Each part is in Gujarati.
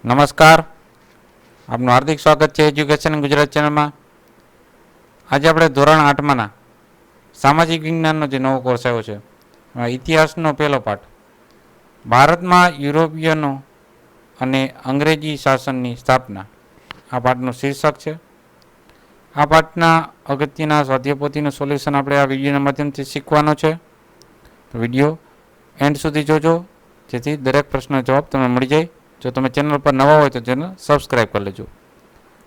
નમસ્કાર, આપનું હાર્દિક સ્વાગત છે એજ્યુકેશન ગુજરાત ચેનલમાં. આજે આપણે ધોરણ 8માંના સામાજિક વિજ્ઞાનનો જે નવો કોર્સ આવ્યો છે, ઇતિહાસનો પહેલો પાઠ, ભારતમાં યુરોપિયનો અને અંગ્રેજી શાસનની સ્થાપના, આ પાઠનું શીર્ષક છે. આ પાઠના અગત્યના સ્વાધ્યાયપોથીનું સોલ્યુશન આપણે આ વિડીયોના માધ્યમથી શીખવાનો છે. તો વિડીયો એન્ડ સુધી જોજો, જેથી દરેક પ્રશ્નનો જવાબ તમને મળી જાય. જો તમે ચેનલ પર નવા હોય તો ચેનલ સબસ્ક્રાઈબ કરી લેજો.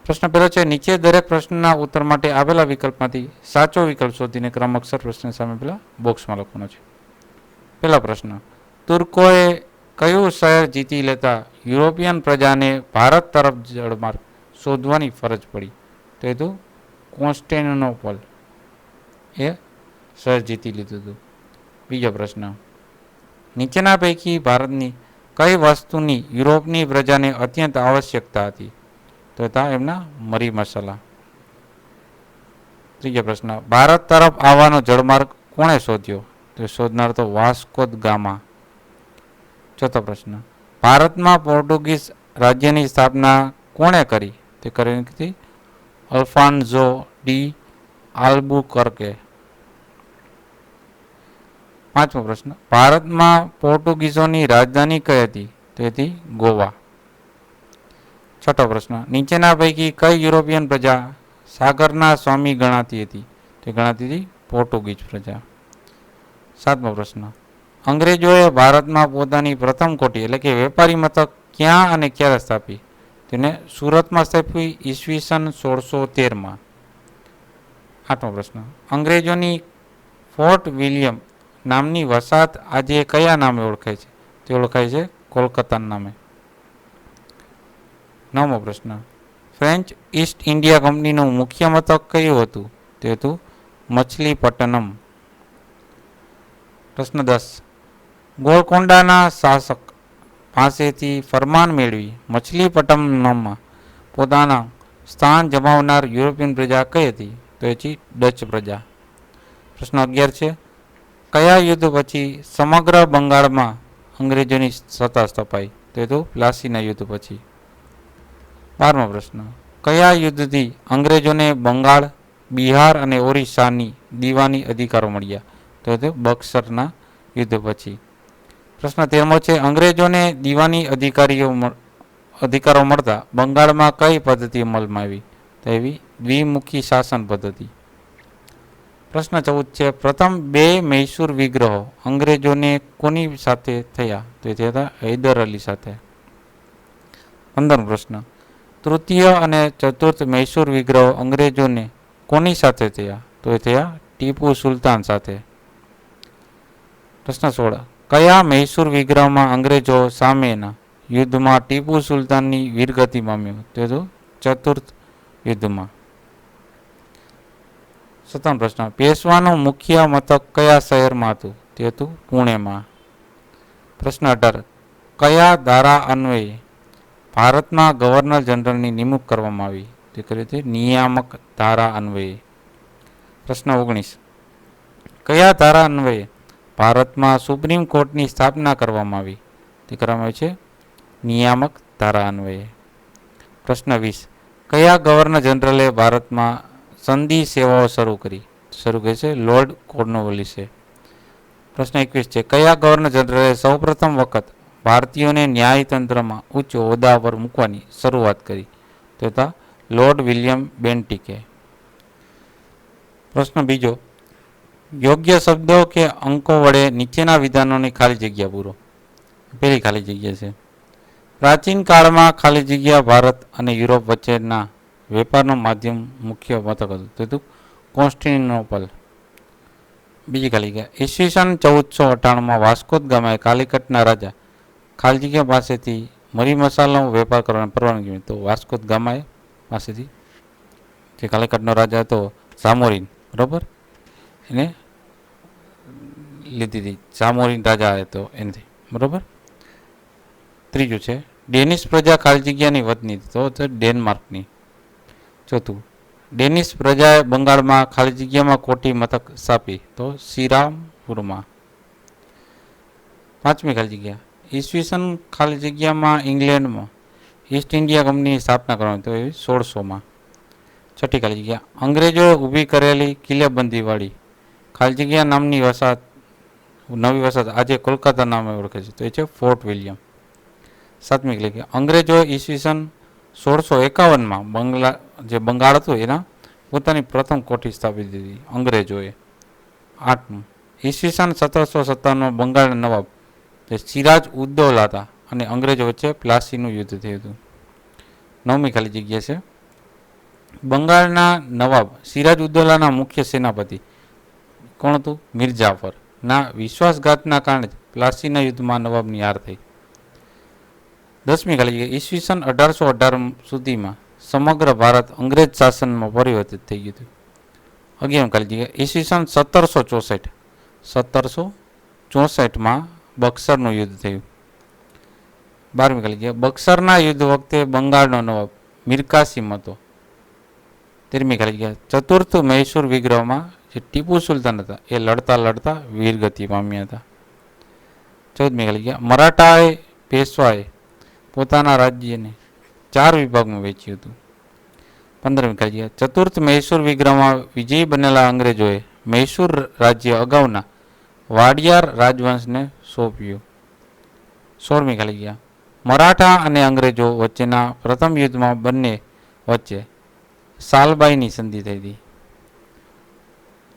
પ્રશ્ન પહેલો છે, નીચે દરેક પ્રશ્નના ઉત્તર માટે આવેલા વિકલ્પમાંથી સાચો વિકલ્પ શોધીને ક્રમશર પ્રશ્ન સામે પેલા બોક્સમાં લખવાનો છે. પહેલો પ્રશ્ન, તુર્કોએ કયું શહેર જીતી લેતા યુરોપિયન પ્રજાને ભારત તરફ જળમાર્ગ શોધવાની ફરજ પડી? તો એ હતું કોન્સ્ટેન્ટિનોપલ, એ શહેર જીતી લીધું હતું. બીજો પ્રશ્ન, નીચેના પૈકી ભારતની કઈ વસ્તુની યુરોપની પ્રજાને અત્યંત આવશ્યકતા હતી? તો હતા એમના મરી મસાલા. ત્રીજો પ્રશ્ન, ભારત તરફ આવવાનો જળમાર્ગ કોણે શોધ્યો? તો શોધનાર તો વાસ્કો દ ગામા. ચોથો પ્રશ્ન, ભારતમાં પોર્ટુગીઝ રાજ્યની સ્થાપના કોણે કરી? તે કરી હતી અલ્ફાન્સો ડી આલ્બુકર્કે. પાંચમો પ્રશ્ન, ભારતમાં પોર્ટુગીઝોની રાજધાની કઈ હતી? તો હતી ગોવા. છઠ્ઠો પ્રશ્ન, નીચેના પૈકી કઈ યુરોપિયન પ્રજા સાગરના સ્વામી ગણાતી હતી? તે ગણાતી હતી પોર્ટુગીઝ પ્રજા. સાતમો પ્રશ્ન, અંગ્રેજોએ ભારતમાં પોતાની પ્રથમ કોઠી એટલે કે વેપારી મથક ક્યાં અને ક્યારે સ્થાપી? તેને સુરતમાં સ્થાપી ઈસવીસન 1613માં. આઠમો પ્રશ્ન, અંગ્રેજોની ફોર્ટ વિલિયમ નામની વસાહત આજે કયા નામે ઓળખાય છે? તે ઓળખાય છે કોલકાતાના નામે. નવમો પ્રશ્ન, ફ્રેન્ચ ઈસ્ટ ઇન્ડિયા કંપનીનું મુખ્ય મથક કયું હતું? તે હતું મછલીપટ્ટનમ. પ્રશ્ન 10, ગોળકોંડાના શાસક પાસેથી ફરમાન મેળવી મછલીપટ્ટનમમાં પોતાના સ્થાન જમાવનાર યુરોપિયન પ્રજા કઈ હતી? તો એ છે ડચ પ્રજા. પ્રશ્ન 11 છે, કયા યુદ્ધ પછી સમગ્ર બંગાળમાં અંગ્રેજોની સત્તા સ્થપાઈ? તો એ તો પ્લાસીના યુદ્ધ પછી. 12મો પ્રશ્ન, કયા યુદ્ધથી અંગ્રેજોને બંગાળ, બિહાર અને ઓરિસ્સાની દીવાની અધિકારો મળ્યા? તો એ બક્સરના યુદ્ધ પછી. પ્રશ્ન 13મો છે, અંગ્રેજોને દીવાની અધિકારો મળતા બંગાળમાં કઈ પદ્ધતિ અમલમાં આવી? તો એવી દ્વિમુખી શાસન પદ્ધતિ. પ્રશ્ન 14 છે, પ્રથમ બે મૈસૂર વિગ્રહો અંગ્રેજોને કોની સાથે થયા? તો તે હતા હૈદર અલી સાથે. 15મો પ્રશ્ન, તૃતીય અને ચતુર્થ મૈસૂર વિગ્રહો અંગ્રેજોને કોની સાથે થયા? તો એ થયા ટીપુ સુલતાન સાથે. પ્રશ્ન 16, કયા મૈસૂર વિગ્રહમાં અંગ્રેજો સામેના યુદ્ધમાં ટીપુ સુલતાનની વીરગતિ પામ્યો? તો ચતુર્થ યુદ્ધમાં. 17મો પ્રશ્ન, પેશવાનું મુખ્ય મથક કયા શહેરમાં હતું? તે હતું પુણેમાં. પ્રશ્ન 18, કયા ધારા અન્વયે ભારતમાં ગવર્નર જનરલની નિમણૂક કરવામાં આવી? તે કરી હતી નિયામક ધારા અન્વયે. પ્રશ્ન 19, કયા ધારા અન્વયે ભારતમાં સુપ્રીમ કોર્ટની સ્થાપના કરવામાં આવી? તે કરવામાં આવી છે નિયામક ધારા અન્વયે. પ્રશ્ન 20, કયા ગવર્નર જનરલે ભારતમાં સંધિ સેવાઓ શરૂ કરી? શરૂ કરી છે લોર્ડ કોર્નવોલિસે. પ્રશ્ન 21 છે, કયા ગવર્નર જનરલે સૌપ્રથમ વખત ભારતીયોને ન્યાયતંત્રમાં ઉચ્ચ હોદ્દા પર મૂકવાની શરૂઆત કરી? તો હતા લોર્ડ વિલિયમ બેન્ટિકે. પ્રશ્ન બીજો, યોગ્ય શબ્દો કે અંકો વડે નીચેના વિધાનોની ખાલી જગ્યા પૂરો. પહેલી ખાલી જગ્યા છે, પ્રાચીન કાળમાં ખાલી જગ્યા ભારત અને યુરોપ વચ્ચેના વેપારનું માધ્યમ મુખ્ય મથક હતું. તે હતું કોન્સ્ટેન્ટિનોપલ. બીજી ખાલી જગ્યા, ઈસવીસન 1498માં વાસ્કો દ ગામાએ કાલિકટના રાજા ખાલી જગ્યા પાસેથી મરી મસાલાનો વેપાર કરવાની પરવાનગી મળી. તો વાસ્કો દ ગામાએ પાસેથી જે કાલિકટનો રાજા હતો ઝામોરીન, બરાબર, એને લીધી હતી. ઝામોરીન રાજા હતો એનાથી, બરાબર. ત્રીજું છે, ડેનિશ પ્રજા ખાલી જગ્યાની વતની, તો ડેનમાર્કની. ચોથું, ડેનિશ પ્રજાએ બંગાળમાં ખાલી જગ્યામાં કોઠી મથક સ્થાપી? તો શ્રીરામપુરમાં. પાંચમી ખાલી જગ્યા, ઈસવીસન ખાલી જગ્યામાં ઇંગ્લેન્ડમાં ઈસ્ટ ઇન્ડિયા કંપનીની સ્થાપના કરવામાં તો એ 1600માં. છઠ્ઠી ખાલી જગ્યા અંગ્રેજોએ ઊભી કરેલી કિલ્લેબંધીવાળી ખાલી જગ્યા નામની વસાહત, નવી વસાહત આજે કોલકાતા નામે ઓળખે છે તો એ છે ફોર્ટ વિલિયમ. સાતમી ખાલી જગ્યા અંગ્રેજોએ ઈસવીસન 1651માં બંગાળ હતું એના પોતાની પ્રથમ કોઠી સ્થાપિત હતી અંગ્રેજોએ. આઠમું ઈસવીસન 1757માં બંગાળના નવાબ જે સિરાજ ઉદ્દૌલા હતા અને અંગ્રેજો વચ્ચે પ્લાસીનું યુદ્ધ થયું હતું. નવમી ખાલી જગ્યા છે બંગાળના નવાબ સિરાજ ઉદ્દૌલાના મુખ્ય સેનાપતિ કોણ હતું? મિર્જાફર ના વિશ્વાસઘાતના કારણે પ્લાસીના યુદ્ધમાં નવાબની હાર થઈ. 10મી ખાલી જગ્યા ઈસવીસન 1818 સુધીમાં સમગ્ર ભારત અંગ્રેજ શાસનમાં પરિવર્તિત થઈ ગયું હતું. 11મી ખાલી જગ્યા ઈસવીસન 1764માં બક્સરનું યુદ્ધ થયું. 12મી ખાલી જગ્યા બક્સરના યુદ્ધ વખતે બંગાળનો નવાબ મીર કાસિમ હતો. 13મી ખાલી જગ્યા ચતુર્થ મૈસૂર વિગ્રહમાં જે ટીપુ સુલતાન હતા એ લડતા લડતા વીરગતિ પામ્યા હતા. 14મી ખાલી જગ્યા મરાઠાએ પેશવાએ પોતાના રાજ્યને 4 વિભાગમાં વેચ્યું હતું. 15મી ખાલી જગ્યા ચતુર્થ મૈસૂર વિગ્રહમાં વિજયી બનેલા અંગ્રેજોએ મૈસૂર રાજ્ય અગાઉના વાડિયાર રાજવંશને સોંપ્યું. 16મી ખાલી જગ્યા મરાઠા અને અંગ્રેજો વચ્ચેના પ્રથમ યુદ્ધમાં બંને વચ્ચે સાલબાઈની સંધિ થઈ હતી.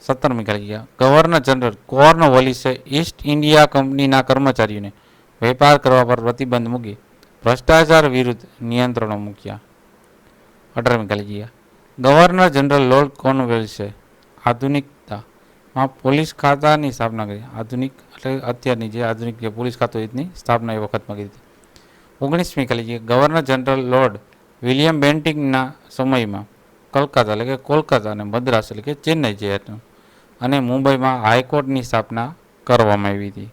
17મી ખાલી જગ્યા ગવર્નર જનરલ કોર્નવોલિસે ઈસ્ટ ઇન્ડિયા કંપનીના કર્મચારીઓને વેપાર કરવા પર પ્રતિબંધ મૂકી ભ્રષ્ટાચાર વિરુદ્ધ નિયંત્રણો મૂક્યા. 18મી ખાલી જગ્યા ગવર્નર જનરલ લોર્ડ કોર્નવોલિસે આધુનિકતામાં પોલીસ ખાતાની સ્થાપના કરી. આધુનિક એટલે અત્યારની જે આધુનિક જે પોલીસ ખાતું એની સ્થાપના એ વખતમાં કરી હતી. 19મી ખાલી જગ્યા ગવર્નર જનરલ લોર્ડ વિલિયમ બેન્ટિંગના સમયમાં કલકત્તા એટલે કે કોલકાતા અને મદ્રાસ એટલે કે ચેન્નઈ જે હતું અને મુંબઈમાં હાઈકોર્ટની સ્થાપના કરવામાં આવી હતી.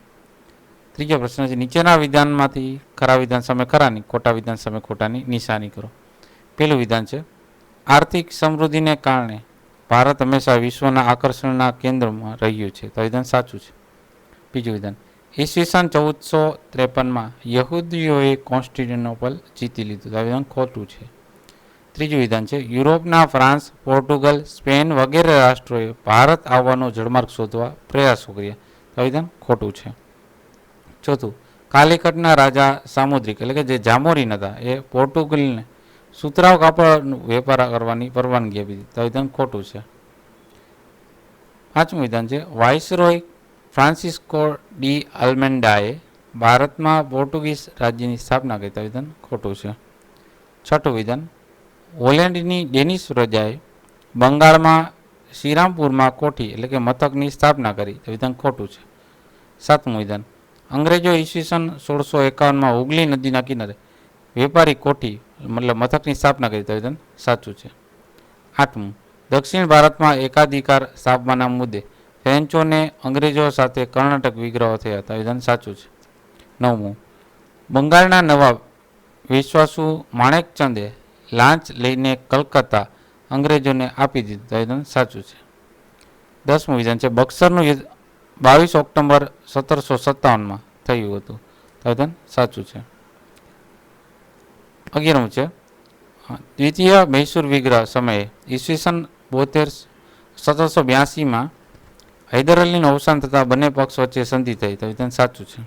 ત્રીજો પ્રશ્ન છે નીચેના વિધાનમાંથી ખરા વિધાન સામે ખરાની ખોટા વિધાન સામે ખોટાની નિશાની કરો. પહેલું વિધાન છે આર્થિક સમૃદ્ધિને કારણે ભારત હંમેશા વિશ્વના આકર્ષણના કેન્દ્રમાં રહ્યું છે તો વિધાન સાચું છે. બીજું વિધાન ઈસવીસન 1453માં યહૂદીઓએ કોન્સ્ટેન્ટિનોપલ જીતી લીધું તો વિધાન ખોટું છે. ત્રીજું વિધાન છે યુરોપના ફ્રાન્સ, પોર્ટુગલ, સ્પેન વગેરે રાષ્ટ્રોએ ભારત આવવાનો જળમાર્ગ શોધવા પ્રયાસો કર્યા તો વિધાન ખોટું છે. ચોથું કાલિકટના રાજા સામુદ્રિક એટલે કે જે જામોરીન હતા એ પોર્ટુગલને સુતરાઉ કાપડનો વેપાર કરવાની પરવાનગી આપી દીધી તો વિધાન ખોટું છે. પાંચમું વિધાન છે વાઇસરોય ફ્રાન્સિસ્કો ડી અલ્મેન્ડાએ ભારતમાં પોર્ટુગીઝ રાજ્યની સ્થાપના કરી તો વિધાન ખોટું છે. છઠ્ઠું વિધાન હોલેન્ડની ડેનિશ પ્રજાએ બંગાળમાં શ્રીરામપુરમાં કોઠી એટલે કે મથકની સ્થાપના કરી તો વિધાન ખોટું છે. સાતમું વિધાન અંગ્રેજો ઈસવીસન 1651માં હુગલી નદીના કિનારે વેપારી કોઠી મતલબ મથકની સ્થાપના કરી તો વિધાન સાચું છે. આઠમું દક્ષિણ ભારતમાં એકાધિકાર સ્થાપવાના મુદ્દે ફ્રેન્ચોને અંગ્રેજો સાથે કર્ણાટક વિગ્રહો થયા તો વિધાન સાચું છે. નવમું બંગાળના નવાબ વિશ્વાસુ માણેકચંદે લાંચ લઈને કલકત્તા અંગ્રેજોને આપી દીધું તો વિધાન સાચું છે. 10મું વિધાન છે બક્સરનું યુદ્ધ 22 ઓક્ટોબર 1757માં થયું હતું તો વિધાન સાચું છે. 11મું છે દ્વિતીય મૈસૂર વિગ્રહ સમયે ઈસવીસન 1782માં હૈદર અલીનું અવસાન થતાં બંને પક્ષ વચ્ચે સંધિ થઈ તો વિધાન સાચું છે.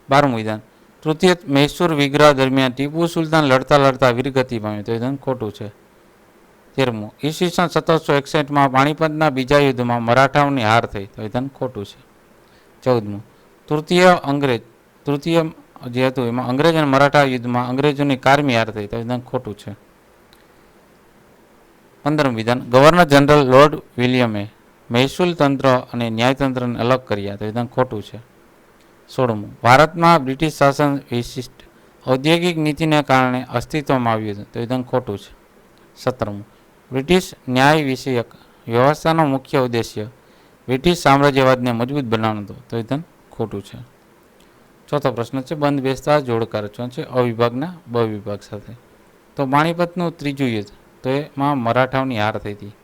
12મું વિધાન તૃતીય મૈસૂર વિગ્રહ દરમિયાન ટીપુ સુલતાન લડતા લડતા વીરગતિ પામ્યો તો વિધાન ખોટું છે. 13મું ઈસવીસન 1761માં પાણીપતના બીજા યુદ્ધમાં મરાઠાઓની હાર થઈ તો વિધાન ખોટું છે. 14મું તૃતીય જે હતું એમાં અંગ્રેજ અને મરાઠા યુદ્ધમાં અંગ્રેજોની કારમી હાર થઈ તો વિધાન ખોટું છે. 15મું વિધાન ગવર્નર જનરલ લોર્ડ વિલિયમે મહેસૂલ તંત્ર અને ન્યાયતંત્રને અલગ કર્યા તો વિધાન ખોટું છે. 16મું ભારતમાં બ્રિટિશ શાસન વિશિષ્ટ ઔદ્યોગિક નીતિને કારણે અસ્તિત્વમાં આવ્યું હતું તો વિધાન ખોટું છે. 17મું બ્રિટિશ ન્યાય વિષયક વ્યવસ્થાનો મુખ્ય ઉદ્દેશ્ય બ્રિટિશ સામ્રાજ્યવાદને મજબૂત બનાવવાનો હતો તો વિધાન ખોટું છે. ચોથો પ્રશ્ન છે બંધ બેસતા જોડકા રચવાનો છે અવિભાગના બ વિભાગ સાથે. તો પાણીપતનું ત્રીજું યુદ્ધ તો એમાં મરાઠાઓની હાર થઈ હતી.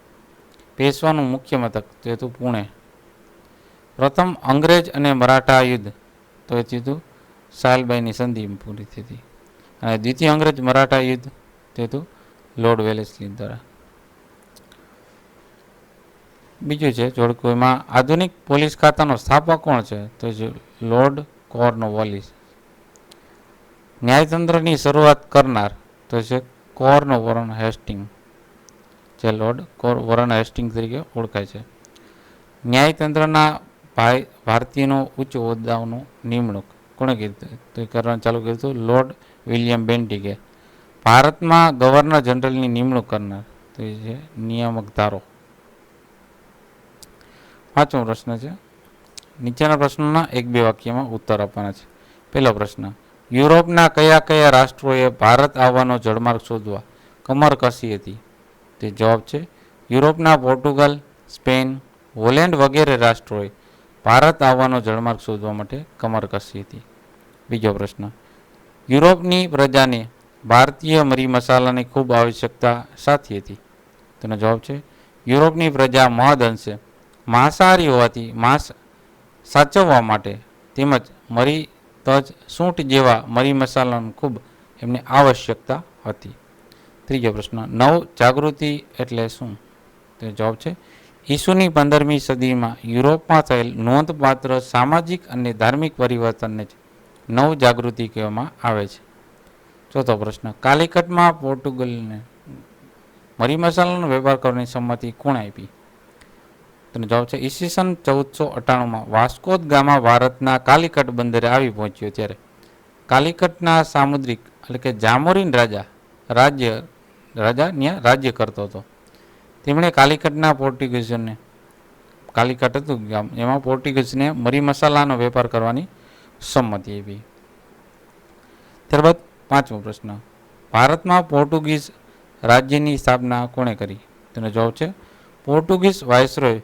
પેશવાનું મુખ્ય મથક તો એ હતું પુણે. પ્રથમ અંગ્રેજ અને મરાઠા યુદ્ધ તો એ થયું સાલબાઈની સંધિ પૂરી થઈ હતી. અને દ્વિતીય અંગ્રેજ મરાઠા યુદ્ધ તે હતું લોર્ડ વેલેસ્લી દ્વારા. બીજું છે જોડકું, એમાં આધુનિક પોલીસ ખાતાનો સ્થાપક કોણ છે? તો છે લોર્ડ કોર્નવાલિસ. ન્યાયતંત્રની શરૂઆત કરનાર તો છે વોરન હેસ્ટિંગ, જે લોર્ડ વોરન હેસ્ટિંગ તરીકે ઓળખાય છે. ન્યાયતંત્રના ભારતીયનો ઉચ્ચ હોદ્દાઓનું નિમણૂક કોણે કીધું? તો કરવાનું ચાલુ કર્યું હતું લોર્ડ વિલિયમ બેન્ટિકે. ભારતમાં ગવર્નર જનરલની નિમણૂક કરનાર તો એ છે નિયામક ધારો. પાંચમો પ્રશ્ન છે, નીચેના પ્રશ્નોના 1-2 વાક્યમાં ઉત્તર આપવાના છે. પહેલો પ્રશ્ન, યુરોપના કયા કયા રાષ્ટ્રોએ ભારત આવવાનો જળમાર્ગ શોધવા કમર કસી હતી? તે જવાબ છે યુરોપના પોર્ટુગલ, સ્પેન, હોલેન્ડ વગેરે રાષ્ટ્રોએ ભારત આવવાનો જળમાર્ગ શોધવા માટે કમર કસી હતી. બીજો પ્રશ્ન, યુરોપની પ્રજાને ભારતીય મરી મસાલાની ખૂબ આવશ્યકતા સાથી હતી? તેનો જવાબ છે યુરોપની પ્રજા મહદઅંશે માંસાહારી હોવાથી માંસ સાચવવા માટે તેમજ મરી, તજ, સૂંઠ જેવા મરી મસાલાની ખૂબ એમને આવશ્યકતા હતી. ત્રીજો પ્રશ્ન, નવ જાગૃતિ એટલે શું? તો જવાબ છે ઈસુની 15મી સદીમાં યુરોપમાં થયેલ નોંધપાત્ર સામાજિક અને ધાર્મિક પરિવર્તનને જ નવ જાગૃતિ કહેવામાં આવે છે. ચોથો પ્રશ્ન, કાલિકટમાં પોર્ટુગલને મરી મસાલાનો વેપાર કરવાની સંમતિ કોણે આપી? તેનો જવાબ છે ઈસવીસન 1498માં વાસ્કો દ ગામા ભારતના કાલિકટ બંદરે આવી પહોંચ્યો ત્યારે કાલિકટના સામુદ્રિક એટલે કે જામોરીન રાજા ત્યાં રાજ્ય કરતો હતો. તેમણે કાલિકટના પોર્ટુગીઝોને, કાલિકટ હતું ગામ, એમાં પોર્ટુગીઝને મરી મસાલાનો વેપાર કરવાની સંમતિ આપી. ત્યારબાદ પાંચમો પ્રશ્ન, ભારતમાં પોર્ટુગીઝ રાજ્યની સ્થાપના કોણે કરી? તેનો જવાબ છે પોર્ટુગીઝ વાઇસરોય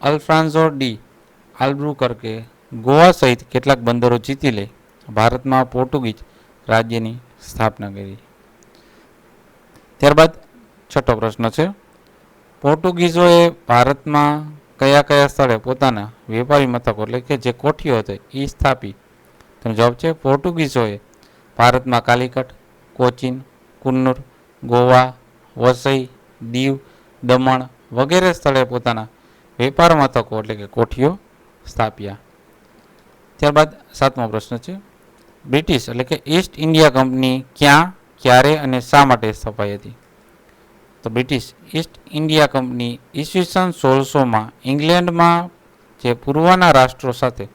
અલ્ફ્રાન્સો ડી આલ્બુકર્કે ગોવા સહિત કેટલાક બંદરો જીતી લઈ ભારતમાં પોર્ટુગીઝ રાજ્યની સ્થાપના કરી. ત્યારબાદ છઠ્ઠો પ્રશ્ન છે, પોર્ટુગીઝોએ ભારતમાં કયા કયા સ્થળે પોતાના વેપારી મથકો એટલે કે જે કોઠીઓ હતી એ સ્થાપી? તેનો જવાબ છે પોર્ટુગીઝોએ ભારતમાં કાલિકટ, કોચીન, કુન્નુર, ગોવા, વસઈ, દીવ, દમણ વગેરે સ્થળે પોતાના વેપાર મથકો એટલે કે કોઠીઓ સ્થાપ્યા. ત્યારબાદ સાતમો પ્રશ્ન છે, બ્રિટિશ એટલે કે ઈસ્ટ ઇન્ડિયા કંપની ક્યાં, ક્યારે અને શા માટે સ્થપાઈ હતી? તો બ્રિટિશ ઈસ્ટ ઇન્ડિયા કંપની ઈસવીસન 1600માં ઇંગ્લેન્ડમાં જે પૂર્વના રાષ્ટ્રો સાથે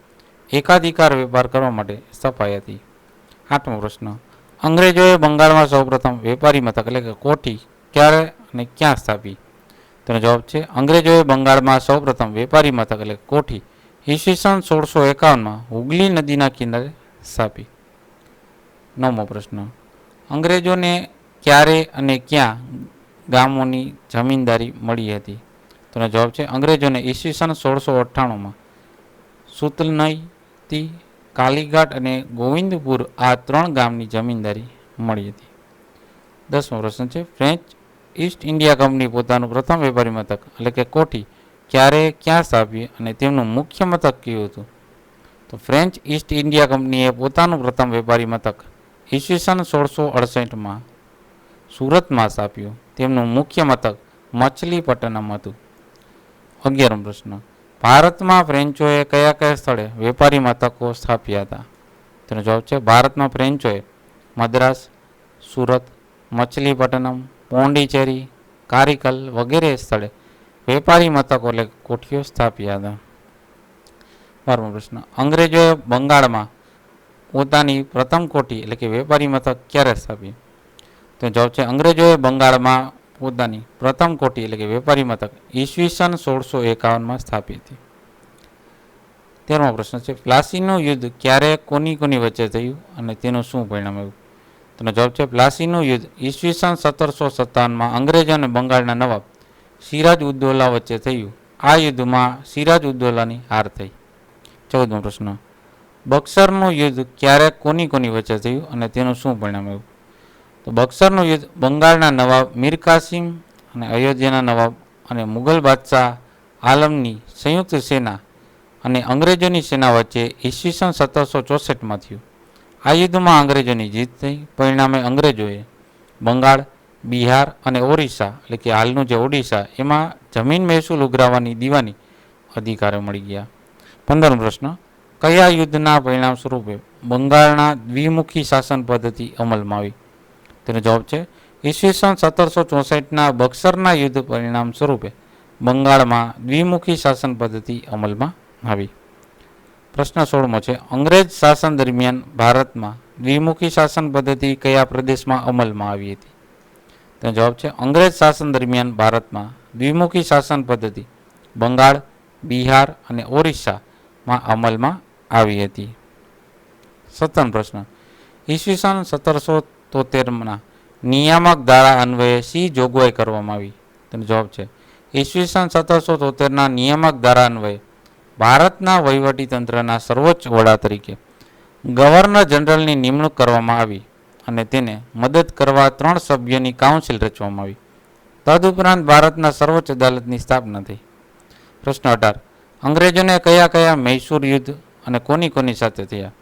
એકાધિકાર વેપાર કરવા માટે સ્થપાઈ હતી. આઠમો પ્રશ્ન, અંગ્રેજોએ બંગાળમાં સૌપ્રથમ વેપારી મથક એટલે કે કોઠી ક્યારે અને ક્યાં સ્થાપી? તેનો જવાબ છે અંગ્રેજોએ બંગાળમાં સૌપ્રથમ વેપારી મથક એટલે કોઠી ઈસવીસન 1651માં હુગલી નદીના કિનારે સ્થાપી. નવમો પ્રશ્ન, અંગ્રેજોને ક્યારે અને ક્યાં ગામોની જમીનદારી મળી હતી? તેનો જવાબ છે અંગ્રેજોને ઈસવીસન 1698માં સુતલનઈ, કાલીઘાટ અને ગોવિંદપુર આ 3 ગામની જમીનદારી મળી હતી. 10મો પ્રશ્ન છે, ફ્રેન્ચ ઈસ્ટ ઇન્ડિયા કંપની પોતાનું પ્રથમ વેપારી મથક એટલે કે કોઠી ક્યારે ક્યાં સ્થાપી અને તેમનું મુખ્ય મથક કયું હતું? તો ફ્રેન્ચ ઈસ્ટ ઇન્ડિયા કંપનીએ પોતાનું પ્રથમ વેપારી મથક ઈસવીસન 1668માં સુરતમાં સ્થાપ્યું. તેમનું મુખ્ય મથક મછલીપટ્ટનમ હતું. 11મો પ્રશ્ન, ભારતમાં ફ્રેન્ચોએ કયા કયા સ્થળે વેપારી મથકો સ્થાપ્યા હતા? તેનો જવાબ છે ભારતમાં ફ્રેન્ચોએ મદ્રાસ, સુરત, મછલીપટ્ટનમ, પોંડિચેરી, કારીકલ વગેરે સ્થળે વેપારી મથકો એટલે કોઠીઓ સ્થાપ્યા હતા. 12મો પ્રશ્ન, અંગ્રેજોએ બંગાળમાં પોતાની પ્રથમ કોઠી એટલે કે વેપારી મથક ક્યારે સ્થાપી? તો જવાબ છે અંગ્રેજોએ બંગાળમાં પોતાની પ્રથમ કોઠી એટલે કે વેપારી મથક ઈસવીસન 1651માં સ્થાપી હતી. 13મો પ્રશ્ન છે, પ્લાસીનું યુદ્ધ ક્યારે કોની કોની વચ્ચે થયું અને તેનું શું પરિણામ આવ્યું? તેનો જવાબ છે પ્લાસીનું યુદ્ધ ઈસવીસન 1757માં અંગ્રેજો અને બંગાળના નવાબ સિરાજ ઉદ્દૌલા વચ્ચે થયું. આ યુદ્ધમાં સિરાજ ઉદ્દૌલાની હાર થઈ. 14મો પ્રશ્ન, બક્સરનું યુદ્ધ ક્યારે કોની કોની વચ્ચે થયું અને તેનું શું પરિણામ આવ્યું? તો બક્સરનું યુદ્ધ બંગાળના નવાબ મીર કાસિમ અને અયોધ્યાના નવાબ અને મુઘલ બાદશાહ આલમની સંયુક્ત સેના અને અંગ્રેજોની સેના વચ્ચે ઈસવીસન 1764માં થયું. આ યુદ્ધમાં અંગ્રેજોની જીત થઈ. પરિણામે અંગ્રેજોએ બંગાળ, બિહાર અને ઓરિસ્સા એટલે કે હાલનું જે ઓડિશા એમાં જમીન મહેસૂલ ઉઘરાવવાની દીવાની અધિકારો મળી ગયા. 15મો પ્રશ્ન, કયા યુદ્ધના પરિણામ સ્વરૂપે બંગાળના દ્વિમુખી શાસન પદ્ધતિ અમલમાં આવી? તેનો જવાબ છે ઈસવીસન 1764ના બક્સરના યુદ્ધ પરિણામ સ્વરૂપે બંગાળમાં દ્વિમુખી શાસન પદ્ધતિ અમલમાં આવી. પ્રશ્ન 16મો છે, અંગ્રેજ શાસન દરમિયાન ભારતમાં દ્વિમુખી શાસન પદ્ધતિ કયા પ્રદેશમાં અમલમાં આવી હતી? તેનો જવાબ છે અંગ્રેજ શાસન દરમિયાન ભારતમાં દ્વિમુખી શાસન પદ્ધતિ બંગાળ, બિહાર અને ઓરિસ્સામાં અમલમાં આવી હતી. 17મો પ્રશ્ન, ઈસવીસન 1773ના નિયામક ધારા અન્વયે શી જોગવાઈ કરવામાં આવી? તેનો જવાબ છે ઈસવીસન 1773ના નિયામક ધારા અન્વયે ભારતના વહીવટીતંત્રના સર્વોચ્ચ વડા તરીકે ગવર્નર જનરલની નિમણૂક કરવામાં આવી અને તેને મદદ કરવા 3 સભ્યોની કાઉન્સિલ રચવામાં આવી. તદુપરાંત ભારતના સર્વોચ્ચ અદાલતની સ્થાપના થઈ. પ્રશ્ન 18, અંગ્રેજોને કયા કયા મૈસૂર યુદ્ધ અને કોની કોની સાથે થયા?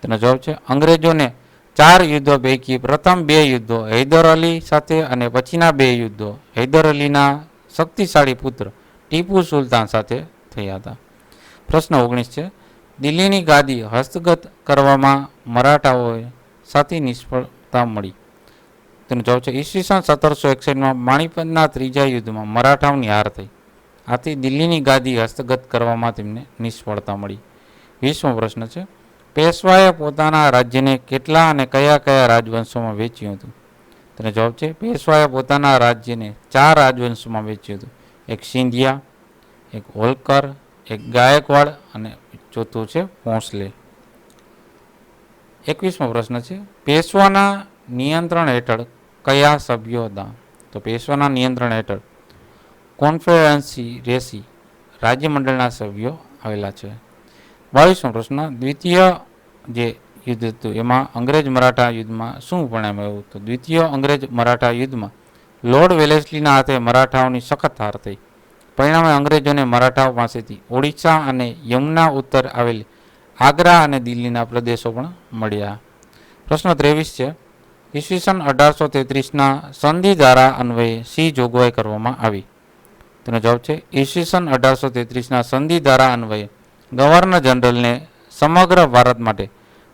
તેનો જવાબ છે અંગ્રેજોને 4 યુદ્ધો પૈકી પ્રથમ 2 યુદ્ધો હૈદર અલી સાથે અને પછીના 2 યુદ્ધો હૈદર અલીના શક્તિશાળી પુત્ર ટીપુ સુલતાન સાથે થયા હતા. પ્રશ્ન 19 છે, દિલ્હીની ગાદી હસ્તગત કરવામાં મરાઠાઓએ સાથી નિષ્ફળતા મળી? તેનો જવાબ છે ઈસવીસન 1761માં પાણીપતના 3જા યુદ્ધમાં મરાઠાઓની હાર થઈ. આથી દિલ્હીની ગાદી હસ્તગત કરવામાં તેમને નિષ્ફળતા મળી. 20મો પ્રશ્ન છે, પેશવાએ પોતાના રાજ્યને કેટલા અને કયા કયા રાજવંશોમાં વેચ્યું હતું? તેનો જવાબ છે પેશવાએ પોતાના રાજ્યને 4 રાજવંશોમાં વેચ્યું હતું. એક સિંધિયા, એક હોલકર, એક ગાયકવાડ અને ચોથું છે ભોંસલે. 21મો પ્રશ્ન છે, પેશવાના નિયંત્રણ હેઠળ કયા સભ્યો હતા? તો પેશવાના નિયંત્રણ હેઠળ કોન્ફેડરેસી રાજ્યમંડળના સભ્યો આવેલા છે. 22મો પ્રશ્ન, દ્વિતીય જે યુદ્ધ હતું એમાં અંગ્રેજ મરાઠા યુદ્ધમાં શું પરિણામ આવ્યું? તો દ્વિતીય અંગ્રેજ મરાઠા યુદ્ધમાં લોર્ડ વેલેસ્લીના હાથે મરાઠાઓની સખત હાર થઈ. પરિણામે અંગ્રેજોને મરાઠાઓ પાસેથી ઓડિશા અને યમુના ઉત્તર આવેલી આગ્રા અને દિલ્હીના પ્રદેશો પણ મળ્યા. પ્રશ્ન 23 છે, ઈસવીસન 1833ના સંધિ ધારા અન્વયે શી જોગવાઈ કરવામાં આવી? તેનો જવાબ છે ઈસવીસન 1833ના સંધિ ધારા અન્વયે ગવર્નર જનરલને સમગ્ર ભારત માટે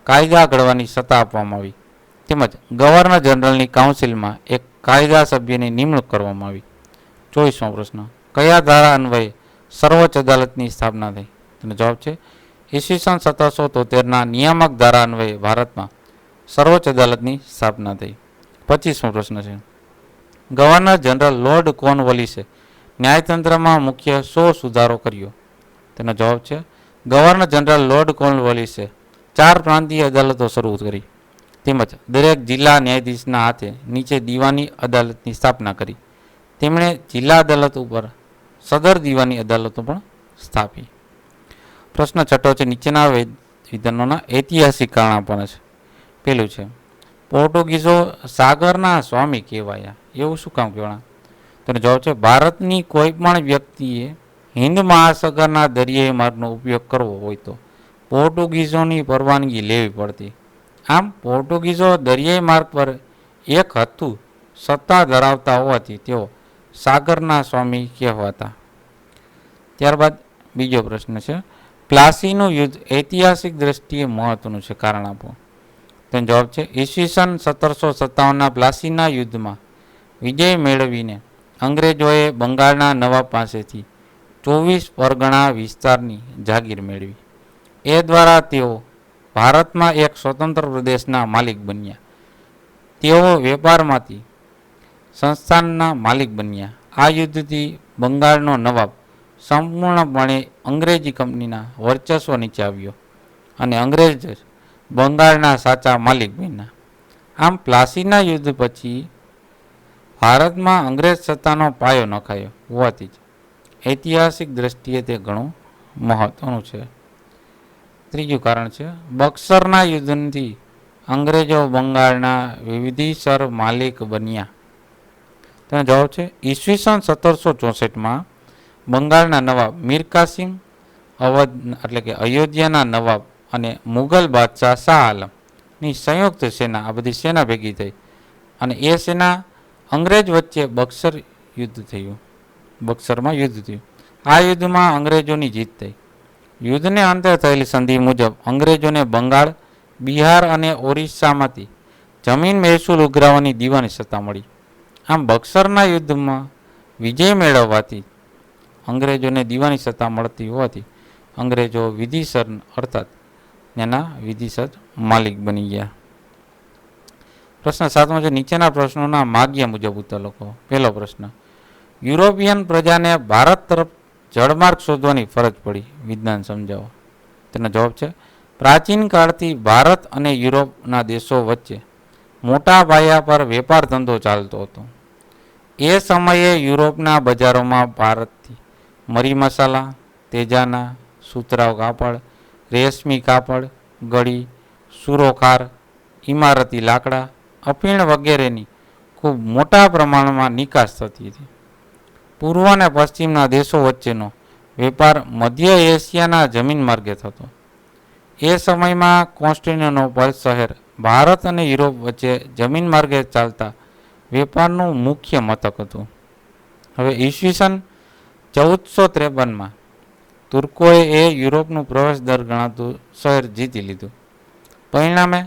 કાયદા ઘડવાની સત્તા આપવામાં આવી તેમજ ગવર્નર જનરલની કાઉન્સિલમાં એક કાયદા સભ્યની નિમણૂક કરવામાં આવી. 24મો પ્રશ્ન, કયા ધારા અન્વયે સર્વોચ્ચ અદાલતની સ્થાપના થઈ? તેનો જવાબ છે ઈસવીસન 1773ના નિયામક ધારા અન્વયે ભારતમાં સર્વોચ્ચ અદાલતની સ્થાપના થઈ. 25મો પ્રશ્ન છે, ગવર્નર જનરલ લોર્ડ કોર્નવોલિસે ન્યાયતંત્રમાં મુખ્ય શો સુધારો કર્યો? તેનો જવાબ છે ગવર્નર જનરલ લોર્ડ કોર્નવોલિસે 4 પ્રાંતીય અદાલતો શરૂ કરી તેમજ દરેક જિલ્લા ન્યાયાધીશના હાથે નીચે દીવાની અદાલતની સ્થાપના કરી. તેમણે જિલ્લા અદાલત ઉપર સદર દીવાની અદાલતો પણ સ્થાપી. પ્રશ્ન 6 છે, નીચેના વિધાનોના ઐતિહાસિક કારણ આપવાના છે. પેલું છે, પોર્ટુગીઝો સાગરના સ્વામી કહેવાયા, એવું શું કામ કહેવાય? તેનો જવાબ છે ભારતની કોઈ પણ વ્યક્તિએ હિન્દ મહાસાગરના દરિયાઈ માર્ગનો ઉપયોગ કરવો હોય તો પોર્ટુગીઝોની પરવાનગી લેવી પડતી. આમ પોર્ટુગીઝો દરિયાઈ માર્ગ પર એક હતું સત્તા ધરાવતા હોવાથી તેઓ સાગરના સ્વામી કહેવાતા. ત્યારબાદ બીજો પ્રશ્ન છે, પ્લાસીનું યુદ્ધ ઐતિહાસિક દ્રષ્ટિએ મહત્વનું છે, કારણ આપો. તેનો જવાબ છે ઈસવીસન 1757ના પ્લાસીના યુદ્ધમાં વિજય મેળવીને અંગ્રેજોએ બંગાળના નવાબ પાસેથી 24 પરગણા વિસ્તારની જાગીર મેળવી. એ દ્વારા તેઓ ભારતમાં એક સ્વતંત્ર પ્રદેશના માલિક બન્યા. તેઓ વેપારમાંથી સંસ્થાનના માલિક બન્યા. આ યુદ્ધથી બંગાળનો નવાબ સંપૂર્ણપણે અંગ્રેજી કંપનીના વર્ચસ્વ નીચે આવ્યો અને અંગ્રેજ બંગાળના સાચા માલિક બન્યા. આમ પ્લાસીના યુદ્ધ પછી ભારતમાં અંગ્રેજ સત્તાનો પાયો નખાયો હોવાથી જ ઐતિહાસિક દ્રષ્ટિએ તે ઘણું મહત્વનું છે. ત્રીજું કારણ છે, બક્સરના યુદ્ધથી અંગ્રેજો બંગાળના વિવિધીસર માલિક બન્યા. તેનો જવાબ છે ઈસવીસન 1764માં બંગાળના નવાબ મીર કાસિમ, અવધ એટલે કે અયોધ્યાના નવાબ અને મુઘલ બાદશાહ શાહ આલમ ની સંયુક્ત સેના, આ બધી સેના ભેગી થઈ અને એ સેના અંગ્રેજ વચ્ચે બક્સર યુદ્ધ થયું. બક્સરમાં યુદ્ધ થયું. આ યુદ્ધમાં અંગ્રેજોની જીત થઈ. યુદ્ધને અંતે થયેલી સંધિ મુજબ અંગ્રેજોને બંગાળ, બિહાર અને ઓરિસ્સામાંથી જમીન મહેસૂલ ઉઘરાવવાની દીવાની સત્તા મળી. આમ બક્સરના યુદ્ધમાં વિજય મેળવવાથી અંગ્રેજોને દીવાની સત્તા મળતી હોવાથી અંગ્રેજો વિધિસર અર્થાત એના વિધિસર માલિક બની ગયા. પ્રશ્ન 7મો છે, નીચેના પ્રશ્નોના માગ્યા મુજબ ઉત્તર લખો. પહેલો પ્રશ્ન, યુરોપિયન પ્રજાને ભારત તરફ જળમાર્ગ શોધવાની ફરજ પડી, વિજ્ઞાન સમજાવો. તેનો જવાબ છે, પ્રાચીન કાળથી ભારત અને યુરોપના દેશો વચ્ચે મોટા પાયા પર વેપાર ધંધો ચાલતો હતો. એ સમયે યુરોપના બજારોમાં ભારતથી મરી મસાલા, તેજાના, સુતરાઉ કાપડ, રેશમી કાપડ, ગળી, સુરોખાર, ઇમારતી લાકડા, અફીણ વગેરેની ખૂબ મોટા પ્રમાણમાં નિકાસ થતી હતી. પૂર્વ અને પશ્ચિમના દેશો વચ્ચેનો વેપાર મધ્ય એશિયાના જમીન માર્ગે થતો. એ સમયમાં કોન્સ્ટેન્ટિનોપલ શહેર ભારત અને યુરોપ વચ્ચે જમીન માર્ગે ચાલતા વેપારનું મુખ્ય મથક હતું. હવે ઈસવીસન 1453માં તુર્કોએ યુરોપનું પ્રવેશ દર ગણાતું શહેર જીતી લીધું. પરિણામે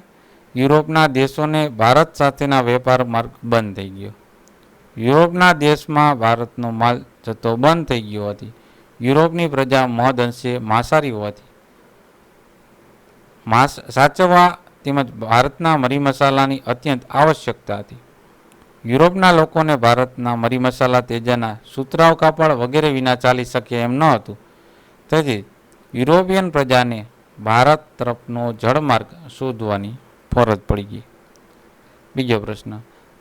યુરોપના દેશોને ભારત સાથેના વેપાર માર્ગ બંધ થઈ ગયો. યુરોપના દેશમાં ભારતનો માલ જથ્થો બંધ થઈ ગયો હોવાથી યુરોપની પ્રજા મહદઅંશે માંસાહારી હોવાથી માંસ સાચવવા તેમજ ભારતના મરી મસાલાની અત્યંત આવશ્યકતા હતી. યુરોપના લોકોને ભારતના મરી મસાલા, તેજાના, સુતરાઉ કાપડ વગેરે વિના ચાલી શકે એમ ન હતું. તેથી યુરોપિયન પ્રજાને ભારત તરફનો જળમાર્ગ શોધવાની ફરજ પડી ગઈ. બીજો પ્રશ્ન,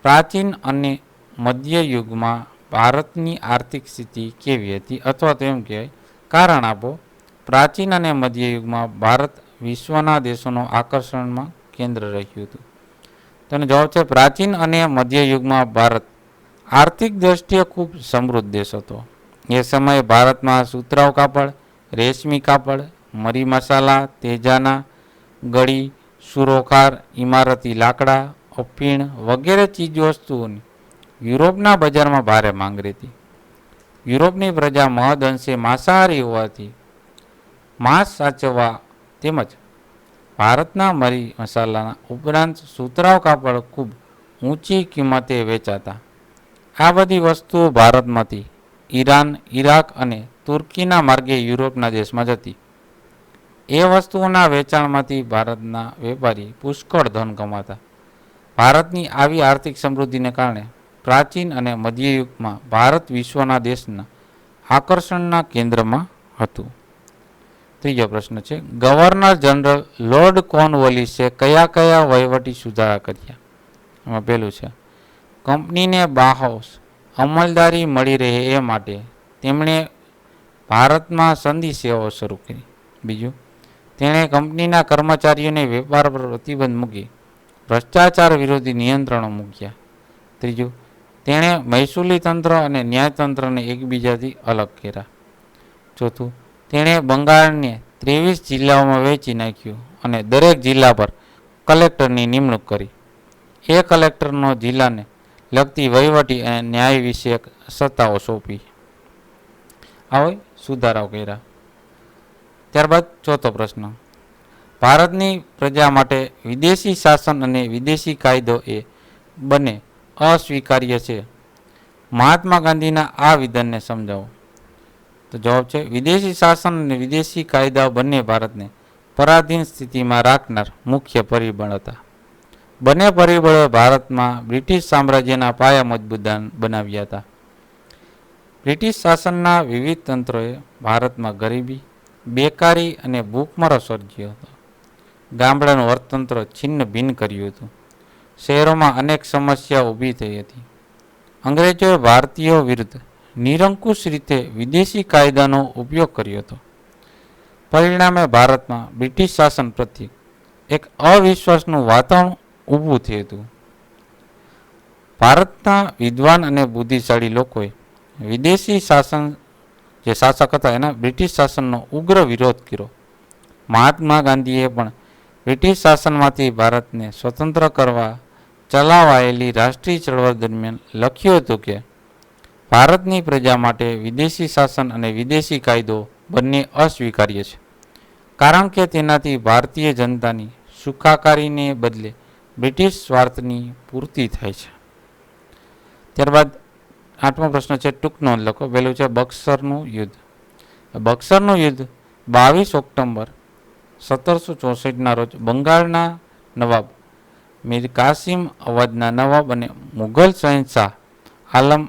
પ્રાચીન અને મધ્ય યુગમાં ભારતની આર્થિક સ્થિતિ કેવી હતી, અથવા તો એમ કહેવાય કારણ આપો. પ્રાચીન અને મધ્ય યુગમાં ભારત વિશ્વના દેશોનો આકર્ષણમાં કેન્દ્ર રહ્યું હતું. તેનો જવાબ છે, પ્રાચીન અને મધ્ય યુગમાં ભારત આર્થિક દ્રષ્ટિએ ખૂબ સમૃદ્ધ દેશ હતો. એ સમયે ભારતમાં સુતરાઉ કાપડ, રેશમી કાપડ, મરી મસાલા, તેજાના, ગળી, સુરોખાર, ઇમારતી લાકડા, અફીણ વગેરે ચીજવસ્તુઓની યુરોપના બજારમાં ભારે માંગ રહેતી. યુરોપની પ્રજા મહદઅંશે માંસાહારી હોવાથી માંસ સાચવવા તેમજ ભારતના મરી મસાલાના ઉપરાંત સુતરાઉ કાપડ ખૂબ ઊંચી કિંમતે વેચાતા. આ બધી વસ્તુઓ ભારતમાંથી ઈરાન, ઈરાક અને તુર્કીના માર્ગે યુરોપના દેશમાં જતી. એ વસ્તુઓના વેચાણમાંથી ભારતના વેપારી પુષ્કળ ધન કમાતા. ભારતની આવી આર્થિક સમૃદ્ધિને કારણે પ્રાચીન અને મધ્ય યુગમાં ભારત વિશ્વના દેશના આકર્ષણના કેન્દ્રમાં હતું. ત્રીજો પ્રશ્ન છે, ગવર્નર જનરલ લોર્ડ કોર્નવોલિસે કયા કયા વહીવટી સુધારા કર્યા? એમાં પહેલું છે, કંપનીને બાહોશ અમલદારી મળી રહે એ માટે તેમણે ભારતમાં સંધિ સેવાઓ શરૂ કરી. બીજું, તેણે કંપનીના કર્મચારીઓને વેપાર પર પ્રતિબંધ મૂકી ભ્રષ્ટાચાર વિરોધી નિયંત્રણો મૂક્યા. ત્રીજું, તેણે મહેસૂલી તંત્ર અને ન્યાયતંત્રને એકબીજાથી અલગ કર્યા. ચોથું, તેણે બંગાળને 23 જિલ્લાઓમાં વહેંચી નાખ્યું અને દરેક જિલ્લા પર કલેક્ટરની નિમણૂક કરી. એ કલેક્ટરનો જિલ્લાને લગતી વહીવટી અને ન્યાય વિષયક સત્તાઓ સોંપી. હવે સુધારાઓ કર્યા. ત્યારબાદ ચોથો પ્રશ્ન, ભારતની પ્રજા માટે વિદેશી શાસન અને વિદેશી કાયદો એ બંને અસ્વીકાર્ય છે. મહાત્મા ગાંધીના આ વિધાનને સમજાવો. તો જવાબ છે, વિદેશી શાસન અને વિદેશી કાયદાઓ બંને ભારતને પરાધીન સ્થિતિમાં રાખનાર મુખ્ય પરિબળ હતા. બંને પરિબળોએ ભારતમાં બ્રિટિશ સામ્રાજ્યના પાયા મજબૂત બનાવ્યા હતા. બ્રિટિશ શાસનના વિવિધ તંત્રોએ ભારતમાં ગરીબી, બેકારી અને ભૂખમરો સર્જ્યો હતો. ગામડાનું અર્થતંત્ર છિન્ન ભિન્ન કર્યું હતું. શહેરોમાં અનેક સમસ્યાઓ ઊભી થઈ હતી. અંગ્રેજોએ ભારતીયો વિરુદ્ધ નિરંકુશ રીતે વિદેશી કાયદાનો ઉપયોગ કર્યો હતો. પરિણામે ભારતમાં બ્રિટિશ શાસન પ્રત્યે એક અવિશ્વાસનું વાતાવરણ ઊભું થયું હતું. ભારતના વિદ્વાન અને બુદ્ધિશાળી લોકોએ વિદેશી શાસન જે શાસક હતા એના બ્રિટિશ શાસનનો ઉગ્ર વિરોધ કર્યો. મહાત્મા ગાંધીએ પણ બ્રિટિશ શાસનમાંથી ભારતને સ્વતંત્ર કરવા ચલાવાયેલી રાષ્ટ્રીય ચળવળ દરમિયાન લખ્યું હતું કે ભારતની પ્રજા માટે વિદેશી શાસન અને વિદેશી કાયદો બંને અસ્વીકાર્ય છે, કારણ કે તેનાથી ભારતીય જનતાની સુખાકારીને બદલે બ્રિટિશ સ્વાર્થની પૂર્તિ થાય છે. ત્યારબાદ 8મો પ્રશ્ન છે, ટૂંક નોંધ લખો. પહેલું છે બક્સરનું યુદ્ધ. બક્સરનું યુદ્ધ 22 ઓક્ટોબર 1764ના રોજ બંગાળના નવાબ મીર કાસિમ અવધના નવાબ અને મુઘલ શહેનશાહ આલમ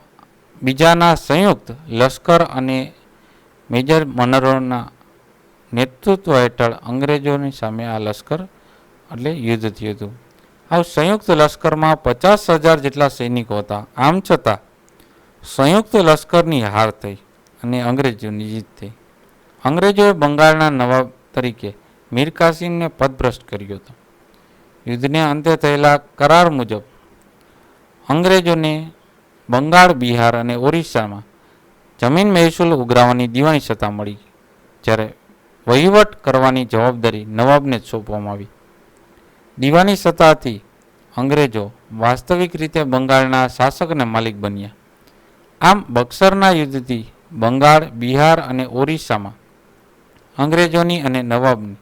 બીજાના સંયુક્ત લશ્કર અને મેજર મનરોના નેતૃત્વ હેઠળ અંગ્રેજોની સામે આ લશ્કર એટલે યુદ્ધ થયું હતું. આ સંયુક્ત લશ્કરમાં 50,000 જેટલા સૈનિકો હતા. આમ છતાં સંયુક્ત લશ્કરની હાર થઈ અને અંગ્રેજોની જીત થઈ. અંગ્રેજોએ બંગાળના નવાબ તરીકે મીર કાસિમને પદભ્રષ્ટ કર્યો હતો. યુદ્ધને અંતે થયેલા કરાર મુજબ અંગ્રેજોને બંગાળ, બિહાર અને ઓરિસ્સામાં જમીન મહેસૂલ ઉઘરાવવાની દીવાની સત્તા મળી, જ્યારે વહીવટ કરવાની જવાબદારી નવાબને જ સોંપવામાં આવી. દીવાની સત્તાથી અંગ્રેજો વાસ્તવિક રીતે બંગાળના શાસક અને માલિક બન્યા. આમ બક્સરના યુદ્ધથી બંગાળ, બિહાર અને ઓરિસ્સામાં અંગ્રેજોની અને નવાબની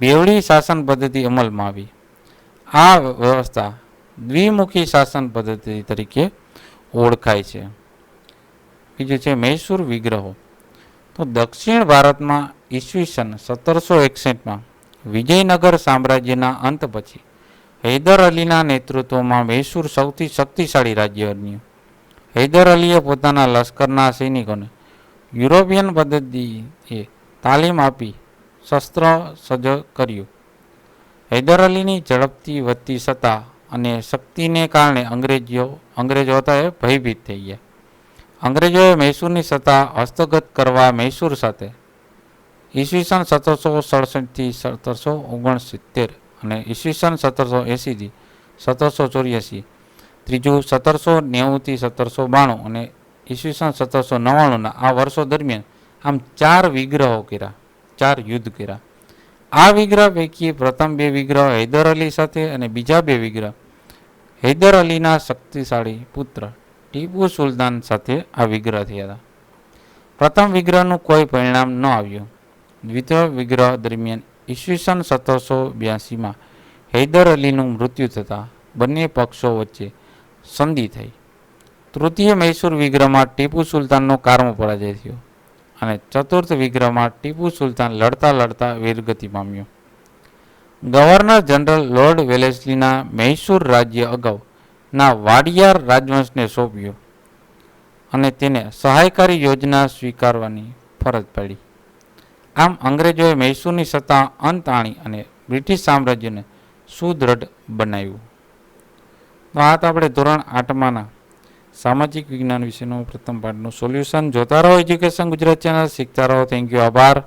બેવડી શાસન પદ્ધતિ અમલમાં આવી. આ વ્યવસ્થા દ્વિમુખી શાસન પદ્ધતિ તરીકે ઓળખાય છે. બીજું છે મૈસૂર વિગ્રહો. તો દક્ષિણ ભારતમાં ઈસવીસન 1761માં વિજયનગર સામ્રાજ્યના અંત પછી હૈદર અલીના નેતૃત્વમાં મૈસૂર સૌથી શક્તિશાળી રાજ્ય બન્યું. હૈદર અલીએ પોતાના લશ્કરના સૈનિકોને યુરોપિયન પદ્ધતિએ તાલીમ આપી શસ્ત્ર સજ્જ કર્યું. હૈદર અલીની ઝડપથી વધતી સત્તા અને શક્તિને કારણે અંગ્રેજો હતા એ ભયભીત થઈ ગયા. અંગ્રેજોએ મૈસૂરની સત્તા હસ્તગત કરવા મૈસૂર સાથે ઈસવીસન 1767થી 1769 અને ઈસવીસન 1780થી 1784, ત્રીજું 1790થી 1792 અને ઈસવીસન 1799ના આ વર્ષો દરમિયાન આમ 4 વિગ્રહો કર્યા, 4 યુદ્ધ કર્યા. આ વિગ્રહ પૈકી પ્રથમ 2 વિગ્રહ હૈદર અલી સાથે અને બીજા 2 વિગ્રહ હૈદર અલીના શક્તિશાળી પુત્ર ટીપુ સુલતાન સાથે આ વિગ્રહ થયા હતા. પ્રથમ વિગ્રહનું કોઈ પરિણામ ન આવ્યું. દ્વિતીય વિગ્રહ દરમિયાન ઈસવીસન 1782માં હૈદર અલીનું મૃત્યુ થતાં બંને પક્ષો વચ્ચે સંધિ થઈ. તૃતીય મૈસૂર વિગ્રહમાં ટીપુ સુલતાનનો કારમો પરાજય થયો અને ચતુર્થ વિગ્રહમાં ટીપુ સુલતાન લડતા લડતા વીરગતિ પામ્યો. ગવર્નર જનરલ લોર્ડ વેલેસ્લીના મૈસૂર રાજ્ય અગાઉના વાડિયાર રાજવંશને સોંપ્યું અને તેને સહાયકારી યોજના સ્વીકારવાની ફરજ પડી. આમ અંગ્રેજોએ મૈસૂરની સત્તા અંત આણી અને બ્રિટિશ સામ્રાજ્યને સુદૃઢ બનાવ્યું. તો આ તો આપણે ધોરણ 8માના સામાજિક વિજ્ઞાન વિષયનું પ્રથમ પાઠનું સોલ્યુશન. જોતા રહો એજ્યુકેશન ગુજરાત ચેનલ, શીખતા રહો. થેન્ક યુ, આભાર.